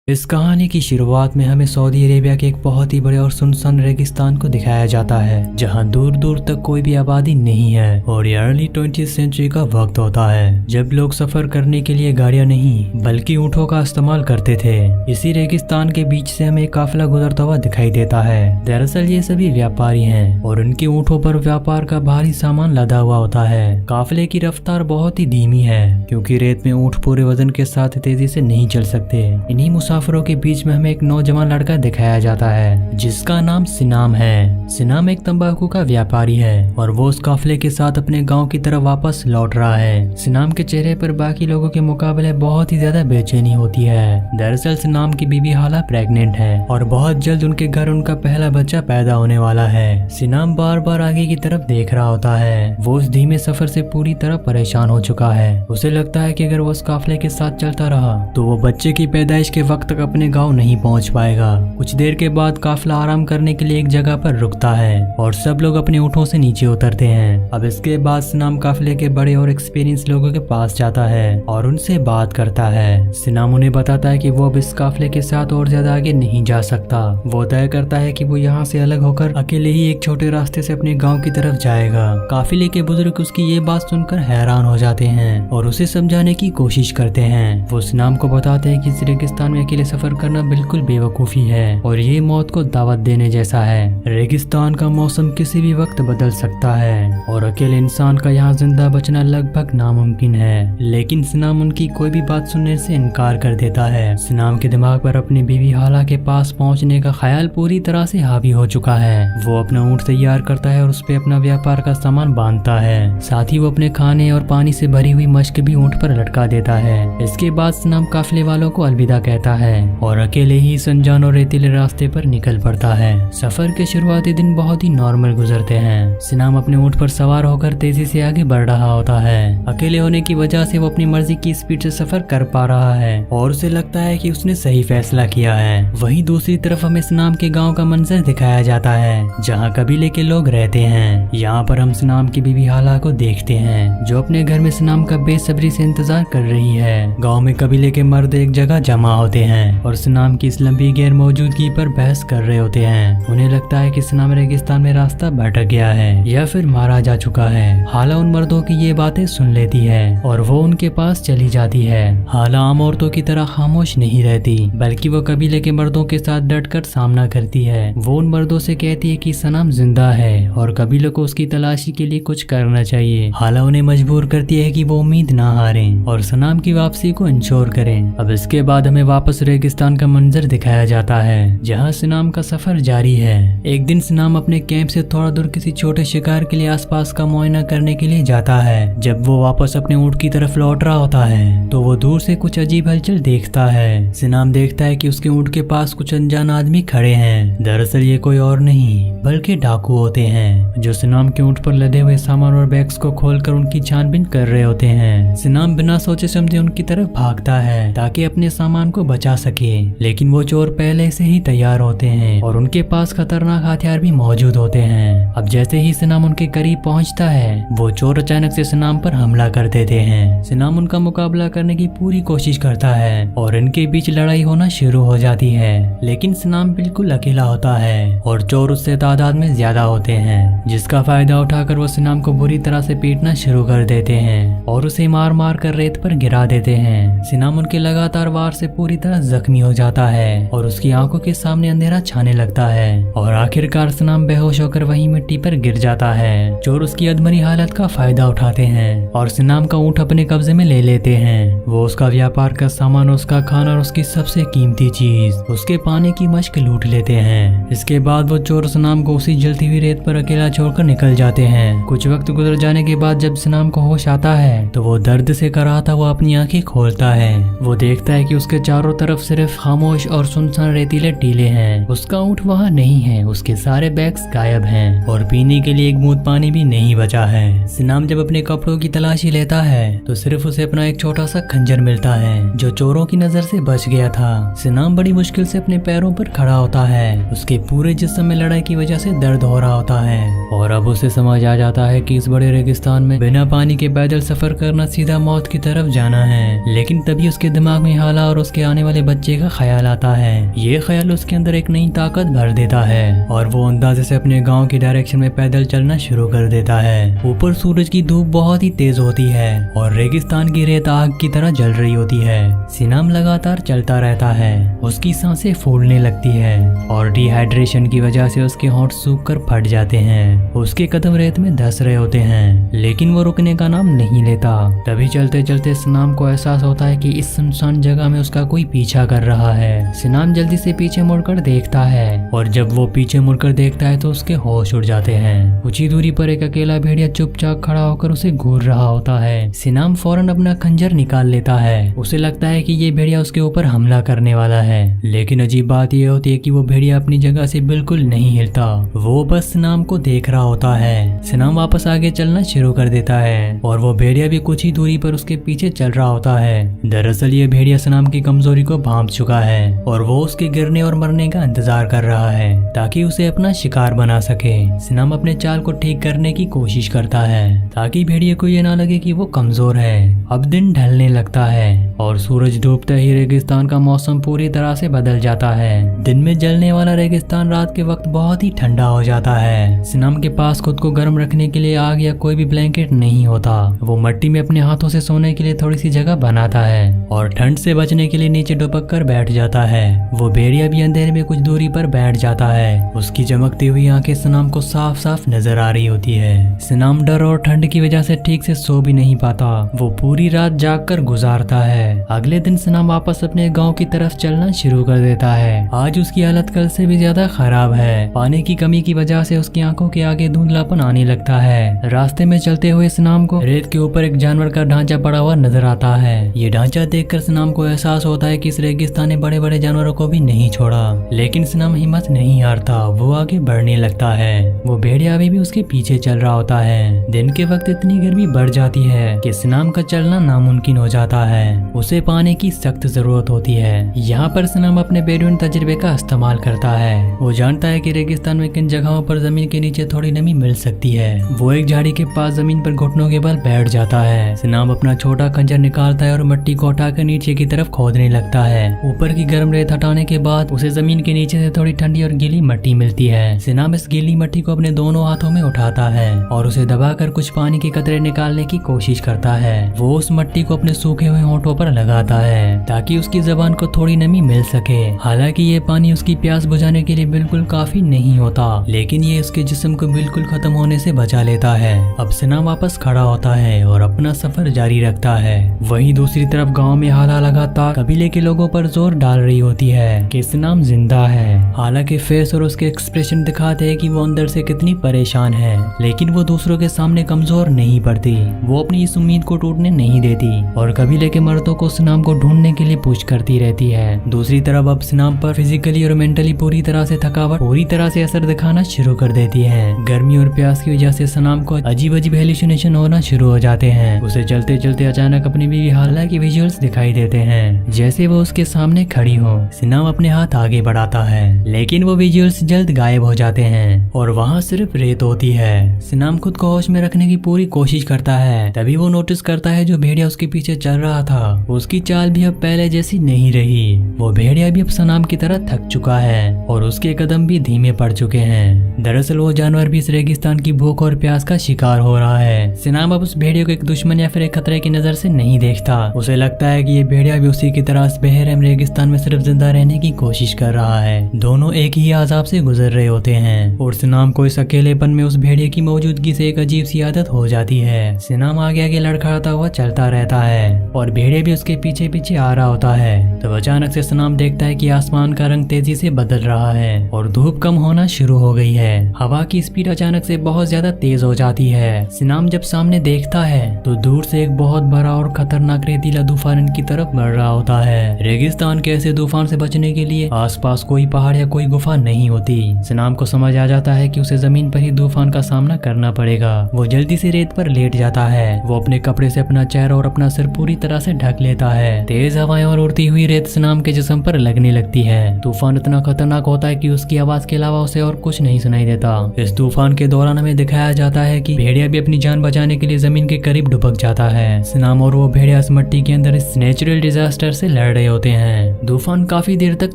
इस कहानी की शुरुआत में हमें सऊदी अरेबिया के एक बहुत ही बड़े और सुनसान रेगिस्तान को दिखाया जाता है, जहां दूर दूर तक कोई भी आबादी नहीं है। और ये अर्ली 20th सेंचुरी का वक्त होता है, जब लोग सफर करने के लिए गाड़ियां नहीं बल्कि ऊँटों का इस्तेमाल करते थे। इसी रेगिस्तान के बीच से हमें एक काफिला गुजरता हुआ दिखाई देता है। दरअसल ये सभी व्यापारी हैं और उनके ऊँटों पर व्यापार का भारी सामान लदा हुआ होता है। काफिले की रफ्तार बहुत ही धीमी है, क्योंकि रेत में ऊँट पूरे वजन के साथ तेजी से नहीं चल सकते। इन्हीं मुसाफिरों के बीच में हमें एक नौजवान लड़का दिखाया जाता है, जिसका नाम सिनाम है। सिनाम एक तंबाकू का व्यापारी है और वो उस काफिले के साथ अपने गांव की तरफ वापस लौट रहा है। सिनाम के चेहरे पर बाकी लोगों के मुकाबले बहुत ही ज्यादा बेचैनी होती है। दरअसल सिनाम की बीवी हाला प्रेग्नेंट है और बहुत जल्द उनके घर उनका पहला बच्चा पैदा होने वाला है। सिनाम बार बार आगे की तरफ देख रहा होता है। वो उस धीमे सफर से पूरी तरह परेशान हो चुका है। उसे लगता है कि अगर वो उस काफिले के साथ चलता रहा तो वो बच्चे की पैदाइश के वक्त तक अपने गांव नहीं पहुंच पाएगा। कुछ देर के बाद काफिला आराम करने के लिए एक जगह पर रुकता है और सब लोग अपने ऊँटों से नीचे उतरते हैं। अब इसके बाद सिनाम काफिले के बड़े और एक्सपीरियंस लोगों के पास जाता है और उनसे बात करता है। सिनाम उन्हें बताता है कि वो अब इस काफिले के साथ और ज्यादा आगे नहीं जा सकता। वो तय करता है कि वो यहाँ से अलग होकर अकेले ही एक छोटे रास्ते से अपने गाँव की तरफ जाएगा। काफिले के बुजुर्ग उसकी ये बात सुनकर हैरान हो जाते हैं और उसे समझाने की कोशिश करते हैं। वो सिनाम को बताते हैं कि इस रेगिस्तान में अकेले सफर करना बिल्कुल बेवकूफी है और ये मौत को दावत देने जैसा है। रेगिस्तान का मौसम किसी भी वक्त बदल सकता है और अकेले इंसान का यहाँ जिंदा बचना लगभग नामुमकिन है। लेकिन सिनाम उनकी कोई भी बात सुनने से इनकार कर देता है। सिनाम के दिमाग पर अपनी बीवी हाला के पास पहुँचने का ख्याल पूरी तरह से हावी हो चुका है। वो अपना ऊँट तैयार करता है और उस पे अपना व्यापार का सामान बांधता है। साथ ही वो अपने खाने और पानी से भरी हुई मश्क भी ऊँट पर लटका देता है। इसके बाद सिनाम काफिले वालों को अलविदा कहता है और अकेले ही अनजान और रेतीले रास्ते पर निकल पड़ता है। सफर के शुरुआती दिन बहुत ही नॉर्मल गुजरते हैं। सिनाम अपने ऊँट पर सवार होकर तेजी से आगे बढ़ रहा होता है। अकेले होने की वजह से वो अपनी मर्जी की स्पीड से सफर कर पा रहा है और उसे लगता है कि उसने सही फैसला किया है। वहीं दूसरी तरफ हमें सिनाम के गाँव का मंजर दिखाया जाता है, जहाँ कबीले के लोग रहते हैं। यहाँ पर हम सिनाम की बीवी हाला को देखते हैं, जो अपने घर में सिनाम का बेसब्री से इंतजार कर रही है। गाँव में कबीले के मर्द एक जगह जमा होते हैं और सिनाम की इस लंबी गैर मौजूदगी पर बहस कर रहे होते हैं। उन्हें लगता है कि सिनाम रेगिस्तान में रास्ता भटक गया है या फिर मारा जा चुका है। हाला उन मर्दों की ये बातें सुन लेती है और वो उनके पास चली जाती है। हाला आम औरतों की तरह खामोश नहीं रहती, बल्कि वो कबीले के मर्दों के साथ डटकर सामना करती है। वो उन मर्दों से कहती है कि सनाम जिंदा है और कबीले को उसकी तलाशी के लिए कुछ करना चाहिए। हाला उन्हें मजबूर करती है कि वो उम्मीद ना हारें और सनाम की वापसी को इंश्योर करें। अब इसके बाद हमें वापस रेगिस्तान का मंजर दिखाया जाता है, जहां सिनाम का सफर जारी है। एक दिन सिनाम अपने कैंप से थोड़ा दूर किसी छोटे शिकार के लिए आसपास का मुआयना करने के लिए जाता है। जब वो वापस अपने ऊँट की तरफ लौट रहा होता है तो वो दूर से कुछ अजीब हलचल देखता है। सिनाम देखता है कि उसके ऊँट के पास कुछ अनजान आदमी खड़े हैं। दरअसल ये कोई और नहीं बल्कि डाकू होते हैं, जो सिनाम के ऊँट पर लदे हुए सामान और बैग्स को खोलकर उनकी छानबीन कर रहे होते हैं। सिनाम बिना सोचे समझे उनकी तरफ भागता है ताकि अपने सामान को बचा सके, लेकिन वो चोर पहले से ही तैयार होते हैं और उनके पास खतरनाक हथियार भी मौजूद होते हैं। अब जैसे ही सिनाम उनके करीब पहुंचता है, वो चोर अचानक से सिनाम पर हमला कर देते हैं। सिनाम उनका मुकाबला करने की पूरी कोशिश करता है और इनके बीच लड़ाई होना शुरू हो जाती है, लेकिन सिनाम बिल्कुल अकेला होता है और चोर उससे तादाद में ज्यादा होते हैं, जिसका फायदा उठाकर वो सिनाम को बुरी तरह से पीटना शुरू कर देते हैं और उसे मार मार कर रेत पर गिरा देते हैं। सिनाम उनके लगातार वार से पूरी तरह जख्मी हो जाता है और उसकी आंखों के सामने अंधेरा छाने लगता है और आखिरकार सिनाम बेहोश होकर वहीं मिट्टी पर गिर जाता है। चोर उसकी अधमरी हालत का फायदा उठाते हैं और सिनाम का ऊँट अपने कब्जे में ले लेते हैं। वो उसका व्यापार का सामान, उसका खाना और उसकी सबसे कीमती चीज, उसके पानी की मश्क लूट लेते हैं। इसके बाद वो चोर सिनाम को उसी जलती हुई रेत पर अकेला छोड़कर निकल जाते हैं। कुछ वक्त गुजर जाने के बाद जब सिनाम को होश आता है तो वो दर्द से कराहता हुआ अपनी आंखें खोलता है। वो देखता है कि उसके चारों तरफ सिर्फ खामोश और सुनसान रेतीले टीले हैं। उसका ऊँट वहाँ नहीं है, उसके सारे बैग्स गायब हैं और पीने के लिए एक बूंद पानी भी नहीं बचा है। सिनाम जब अपने कपड़ों की तलाशी लेता है तो सिर्फ उसे अपना एक छोटा सा खंजर मिलता है, जो चोरों की नजर से बच गया था। सिनाम बड़ी मुश्किल से अपने पैरों पर खड़ा होता है। उसके पूरे जिस्म में लड़ाई की वजह से दर्द हो रहा होता है और अब उसे समझ आ जाता है कि इस बड़े रेगिस्तान में बिना पानी के पैदल सफर करना सीधा मौत की तरफ जाना है। लेकिन तभी उसके दिमाग में हाला और उसके आने वाले वाले बच्चे का ख्याल आता है। ये ख्याल उसके अंदर एक नई ताकत भर देता है और वो अंदाजे से अपने गांव की डायरेक्शन में पैदल चलना शुरू कर देता है। ऊपर सूरज की धूप बहुत ही तेज होती है और रेगिस्तान की रेत आग की तरह जल रही होती है। सिनाम लगातार चलता रहता है। उसकी सांसें फूलने लगती है और डिहाइड्रेशन की वजह से उसके होंठ सूखकर फट जाते हैं। उसके कदम रेत में धंस रहे होते हैं, लेकिन वो रुकने का नाम नहीं लेता। तभी चलते चलते सिनाम को एहसास होता है कि इस सुनसान जगह में उसका कोई पीछा कर रहा है। सिनाम जल्दी से पीछे मुड़कर देखता है और जब वो पीछे मुड़कर देखता है तो उसके होश उड़ जाते हैं। कुछ ही दूरी पर एक अकेला भेड़िया चुपचाप खड़ा होकर उसे घूर रहा होता है। सिनाम फौरन अपना खंजर निकाल लेता है। उसे लगता है कि ये भेड़िया उसके ऊपर हमला करने वाला है, लेकिन अजीब बात यह होती है कि वो भेड़िया अपनी जगह से बिल्कुल नहीं हिलता। वो बस सिनाम को देख रहा होता है। सिनाम वापस आगे चलना शुरू कर देता है और वो भेड़िया भी कुछ ही दूरी पर उसके पीछे चल रहा होता है। दरअसल ये भेड़िया सिनाम की कमजोरी को भांप चुका है और वो उसके गिरने और मरने का इंतजार कर रहा है ताकि उसे अपना शिकार बना सके। सिनाम अपने चाल को ठीक करने की कोशिश करता है ताकि भेड़िए को ये ना लगे कि वो कमजोर है। अब दिन ढलने लगता है और सूरज डूबते ही रेगिस्तान का मौसम पूरी तरह से बदल जाता है। दिन में जलने वाला रेगिस्तान रात के वक्त बहुत ही ठंडा हो जाता है। सिनाम के पास खुद को गर्म रखने के लिए आग या कोई भी ब्लैंकेट नहीं होता। वो मिट्टी में अपने हाथों से सोने के लिए थोड़ी सी जगह बनाता है और ठंड से बचने के लिए नीचे दुबक कर बैठ जाता है। वो भेड़िया भी अंधेरे में कुछ दूरी पर बैठ जाता है। उसकी चमकती हुई आंखें सिनाम को साफ साफ नजर आ रही होती है। सिनाम डर और ठंड की वजह से ठीक से सो भी नहीं पाता। वो पूरी रात जाग कर गुजारता है। अगले दिन सिनाम वापस अपने गांव की तरफ चलना शुरू कर देता है। आज उसकी हालत कल से भी ज्यादा खराब है। पानी की कमी की वजह से उसकी आंखों के आगे धुंधलापन आने लगता है। रास्ते में चलते हुए सिनाम को रेत के ऊपर एक जानवर का ढांचा पड़ा हुआ नजर आता है। ये ढांचा देखकर सिनाम को एहसास होता है कि इस रेगिस्तान ने बड़े बड़े जानवरों को भी नहीं छोड़ा, लेकिन सिनाम हिम्मत नहीं हारता। वो आगे बढ़ने लगता है। वो भेड़िया अभी भी उसके पीछे चल रहा होता है। दिन के वक्त इतनी गर्मी बढ़ जाती है कि सिनाम का चलना नामुमकिन हो जाता है। उसे पानी की सख्त जरूरत होती है। यहाँ पर सिनाम अपने बेडूइन तजुर्बे का इस्तेमाल करता है। वो जानता है कि रेगिस्तान में किन जगहों पर जमीन के नीचे थोड़ी नमी मिल सकती है। वो एक झाड़ी के पास जमीन पर घुटनों के बल बैठ जाता है। सिनाम अपना छोटा खंजर निकालता है और मिट्टी को उठाकर नीचे की तरफ खोदने लगता है। ऊपर की गर्म रेत हटाने के बाद उसे जमीन के नीचे से थोड़ी ठंडी और गीली मिट्टी मिलती है। सिनाम इस गीली मिट्टी को अपने दोनों हाथों में उठाता है और उसे दबाकर कुछ पानी के कतरे निकालने की कोशिश करता है। वो उस मिट्टी को अपने सूखे हुए होंठों पर लगाता है ताकि उसकी जबान को थोड़ी नमी मिल सके। हालांकि ये पानी उसकी प्यास बुझाने के लिए बिल्कुल काफी नहीं होता, लेकिन ये उसके जिस्म को बिल्कुल खत्म होने से बचा लेता है। अब सिनाम वापस खड़ा होता है और अपना सफर जारी रखता है। वहीं दूसरी तरफ गांव में हाला लगातार कबीले के लोगों पर जोर डाल रही होती है कि सिनाम जिंदा है। हालांकि फेस और उसके एक्सप्रेशन दिखाते हैं कि वो अंदर से कितनी परेशान है, लेकिन वो दूसरों के सामने कमजोर नहीं पड़ती। वो अपनी इस उम्मीद को टूटने नहीं देती और कबीले के मर्दों को सिनाम को ढूंढने के लिए पुश करती रहती है। दूसरी तरफ अब सिनाम पर फिजिकली और मेंटली पूरी तरह से थकावट पूरी तरह से असर दिखाना शुरू कर देती है। गर्मी और प्यास की वजह से सिनाम को अजीब अजीब हेलुसिनेशन होना शुरू हो जाते हैं। उसे चलते चलते अचानक अपनी बीवी हालना की विजुअल्स दिखाई देते हैं, जैसे वो उसके सामने खड़ी हो। सिनाम अपने हाथ आगे बढ़ाता है, लेकिन वो विजुअल्स जल्द गायब हो जाते हैं और वहाँ सिर्फ रेत होती है। सिनाम खुद को होश में रखने की पूरी कोशिश करता है। तभी वो नोटिस करता है जो भेड़िया उसके पीछे चल रहा था उसकी चाल भी अब पहले जैसी नहीं रही। वो भेड़िया भी अब सिनाम की तरह थक चुका है और उसके कदम भी धीमे पड़ चुके हैं। दरअसल वो जानवर भी इस रेगिस्तान की भूख और प्यास का शिकार हो रहा है। सिनाम अब उस भेड़िया को एक दुश्मन या फिर एक खतरे की नजर से नहीं देखता। उसे लगता है कि ये भेड़िया भी उसी की तरह इस बेरहम रेगिस्तान में सिर्फ जिंदा रहने की कोशिश कर रहा है। दोनों एक ही आजाब से गुजर रहे होते हैं और सिनाम को इस अकेलेपन में उस भेड़िए की मौजूदगी से एक अजीब सी आदत हो जाती है। सिनाम आगे आगे लड़खड़ाता हुआ चलता रहता है और भेड़िया भी उसके पीछे पीछे आ रहा होता है। तब अचानक से सिनाम देखता है कि आसमान का रंग तेजी से बदल रहा है और धूप कम होना शुरू हो गई है। हवा की स्पीड अचानक से बहुत ज्यादा तेज हो जाती है। सिनाम जब सामने देखता है तो दूर से एक बहुत बड़ा और खतरनाक रेतीला तूफान इनकी तरफ बढ़ रहा होता है। रेगिस्तान के ऐसे तूफान से बचने के लिए आसपास कोई पहाड़ या कोई गुफा नहीं होती। सिनाम को समझ आ जाता है कि उसे जमीन पर ही तूफान का सामना करना पड़ेगा। वो जल्दी से रेत पर लेट जाता है। वो अपने कपड़े से अपना चेहरा और अपना सिर पूरी तरह से ढक लेता है। तेज हवाएं और उड़ती हुई रेत सिनाम के जिस्म पर लगने लगती है। तूफान इतना खतरनाक होता है कि उसकी आवाज के अलावा उसे और कुछ नहीं सुनाई देता। इस तूफान के दौरान हमें दिखाया जाता है कि भेड़िया भी अपनी जान बचाने के लिए जमीन के करीब डुबक जाता है। सिनाम और वो भेड़िया इस मिट्टी के अंदर इस नेचुरल डिजास्टर से लड़ रहे रहे होते हैं। तूफान काफी देर तक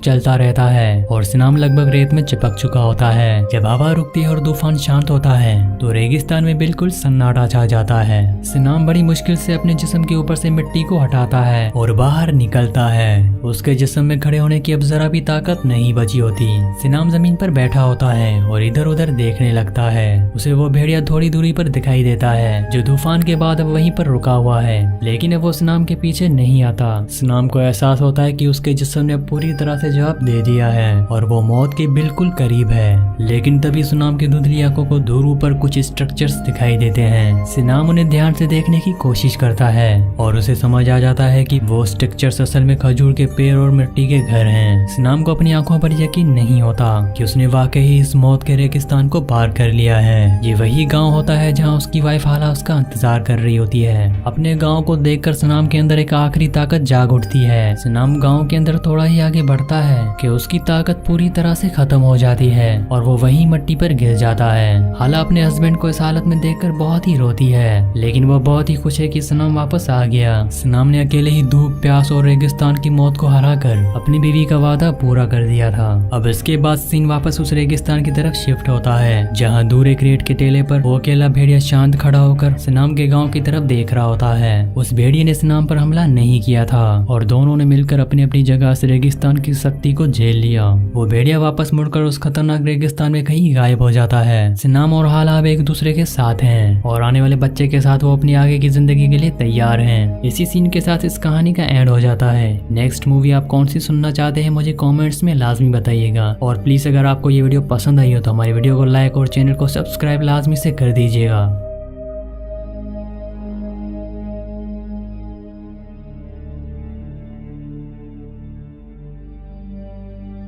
चलता रहता है और सिनाम लगभग रेत में चिपक चुका होता है। जब हवा रुकती है और तूफान शांत होता है तो रेगिस्तान में बिल्कुल सन्नाटा छा जाता है। सिनाम बड़ी मुश्किल से अपने जिस्म के ऊपर से मिट्टी को हटाता है और बाहर निकलता है। उसके जिस्म में खड़े होने की अब जरा भी ताकत नहीं बची होती। सिनाम जमीन पर बैठा होता है और इधर उधर देखने लगता है। उसे वो भेड़िया थोड़ी दूरी पर दिखाई देता है जो तूफान के बाद अब वहीं पर रुका हुआ है, लेकिन अब वो सिनाम के पीछे नहीं आता। सिनाम को एहसास होता है कि उसके जिस्म ने पूरी तरह से जवाब दे दिया है और वो मौत के बिल्कुल करीब है। लेकिन तभी सिनाम की धुंधली आंखों को दूर ऊपर कुछ स्ट्रक्चर्स दिखाई देते हैं। सिनाम उन्हें ध्यान से देखने की कोशिश करता है और उसे समझ आ जाता है कि वो स्ट्रक्चर्स असल में खजूर के पेड़ और मिट्टी के घर हैं। सिनाम को अपनी आंखों पर यकीन नहीं होता कि उसने वाकई इस मौत के रेगिस्तान को पार कर लिया है। ये वही गांव होता है जहां उसकी वाइफ हाला उसका इंतजार कर रही होती है। अपने गांव को देखकर सिनाम के अंदर एक आखिरी ताकत जाग उठती है। सिनाम गांव के अंदर थोड़ा ही आगे बढ़ता है कि उसकी ताकत पूरी तरह से खत्म हो जाती है और वो वही मिट्टी पर गिर जाता है। हाला अपने हस्बैंड को इस हालत में देखकर बहुत ही रोती है, लेकिन वो बहुत ही खुश है कि सिनाम वापस आ गया। सिनाम ने अकेले ही धूप, प्यास और रेगिस्तान की मौत को हराकर अपनी बीवी का वादा पूरा कर दिया था। अब इसके बाद सीन वापस उस रेगिस्तान की तरफ शिफ्ट होता है जहाँ दूर एक रेत के टेले पर वो अकेला भेड़िया शांत खड़ा होकर सिनाम के गांव की तरफ देख रहा होता है। उस भेड़िए ने सिनाम पर हमला नहीं किया था और दोनों ने मिलकर अपनी अपनी जगह से रेगिस्तान की सख्ती को झेल लिया। वो भेड़िया वापस मुड़कर उस खतरनाक रेगिस्तान में कहीं गायब हो जाता है। सिनाम और हाला अब एक दूसरे के साथ हैं और आने वाले बच्चे के साथ वो अपनी आगे की जिंदगी के लिए तैयार हैं। इसी सीन के साथ इस कहानी का एंड हो जाता है। नेक्स्ट मूवी आप कौन सी सुनना चाहते हैं मुझे कमेंट्स में लाजमी बताइएगा और प्लीज अगर आपको ये वीडियो पसंद आई हो तो हमारी वीडियो को लाइक और चैनल को सब्सक्राइब लाजमी से कर दीजिएगा।